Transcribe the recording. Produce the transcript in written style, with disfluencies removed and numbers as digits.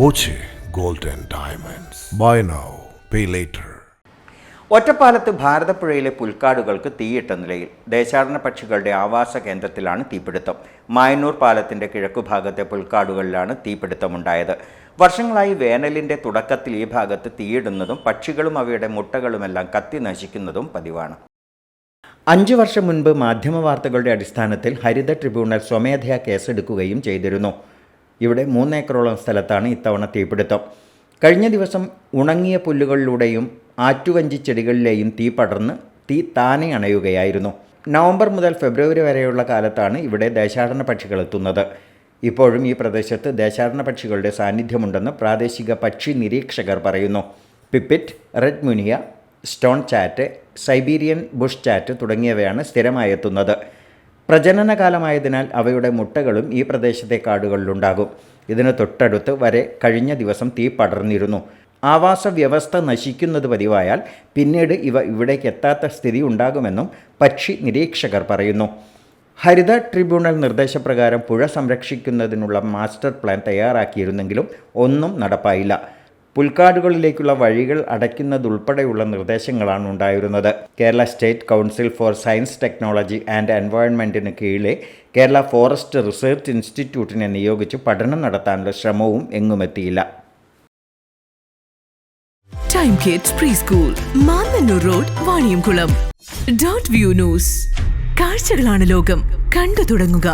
Boche Gold and Diamonds. Buy now, pay later. ഒറ്റപ്പാലത്ത് ഭാരതപ്പുഴയിലെ പുൽക്കാടുകൾക്ക് തീയിട്ട നിലയിൽ. ദേശാടന പക്ഷികളുടെ ആവാസ കേന്ദ്രത്തിലാണ് തീപിടുത്തം. മായന്നൂർ പാലത്തിന്റെ കിഴക്കുഭാഗത്തെ പുൽക്കാടുകളിലാണ് തീപിടുത്തമുണ്ടായത്. വർഷങ്ങളായി വേനലിന്റെ തുടക്കത്തിൽ ഈ ഭാഗത്ത് തീയിടുന്നതും പക്ഷികളും അവയുടെ മുട്ടകളുമെല്ലാം കത്തി നശിക്കുന്നതും പതിവാണ്. 5 വർഷം മുൻപ് മാധ്യമവാർത്തകളുടെ അടിസ്ഥാനത്തിൽ ഹരിത ട്രിബ്യൂണൽ സ്വമേധയാ കേസെടുക്കുകയും ചെയ്തിരുന്നു. ഇവിടെ 3 ഏക്കറോളം സ്ഥലത്താണ് ഇത്തവണ തീപിടുത്തം. കഴിഞ്ഞ ദിവസം ഉണങ്ങിയ പുല്ലുകളിലൂടെയും ആറ്റുവഞ്ചി ചെടികളിലെയും തീ പടർന്ന് തീ താനെ അണയുകയായിരുന്നു. നവംബർ മുതൽ ഫെബ്രുവരി വരെയുള്ള കാലത്താണ് ഇവിടെ ദേശാടന പക്ഷികൾ എത്തുന്നത്. ഇപ്പോഴും ഈ പ്രദേശത്ത് ദേശാടന പക്ഷികളുടെ സാന്നിധ്യമുണ്ടെന്ന് പ്രാദേശിക പക്ഷി നിരീക്ഷകർ പറയുന്നു. Pipit, red munia, stone chat, Siberian bush chat തുടങ്ങിയവയാണ് സ്ഥിരമായി എത്തുന്നത്. പ്രജനനകാലമായതിനാൽ അവയുടെ മുട്ടകളും ഈ പ്രദേശത്തെ കാടുകളിലുണ്ടാകും. ഇതിന് തൊട്ടടുത്ത് വരെ കഴിഞ്ഞ ദിവസം തീ പടർന്നിരുന്നു. ആവാസ വ്യവസ്ഥ നശിക്കുന്നത് പതിവായാൽ പിന്നീട് ഇവ ഇവിടേക്ക് എത്താത്ത സ്ഥിതി ഉണ്ടാകുമെന്നും പക്ഷി നിരീക്ഷകർ പറയുന്നു. ഹരിത ട്രിബ്യൂണൽ നിർദ്ദേശപ്രകാരം പുഴ സംരക്ഷിക്കുന്നതിനുള്ള മാസ്റ്റർ പ്ലാൻ തയ്യാറാക്കിയിരുന്നെങ്കിലും ഒന്നും നടപ്പായില്ല. പുൽക്കാടുകളിലേക്കുള്ള വഴികൾ അടയ്ക്കുന്നതുൾപ്പെടെയുള്ള നിർദ്ദേശങ്ങളാണ് ഉണ്ടായിരുന്നത്. Kerala state council for science, technology and എൻവയോൺമെൻറ്റിന് കീഴിലെ കേരള ഫോറസ്റ്റ് റിസർച്ച് ഇൻസ്റ്റിറ്റ്യൂട്ടിനെ നിയോഗിച്ച് പഠനം നടത്താനുള്ള ശ്രമവും എങ്ങുമെത്തിയില്ല. Time kids pre school, Mannanur road, Vaniyamkulam. .View news. കാഴ്ചകളാണ് ലോകം, കണ്ടു തുടങ്ങുക.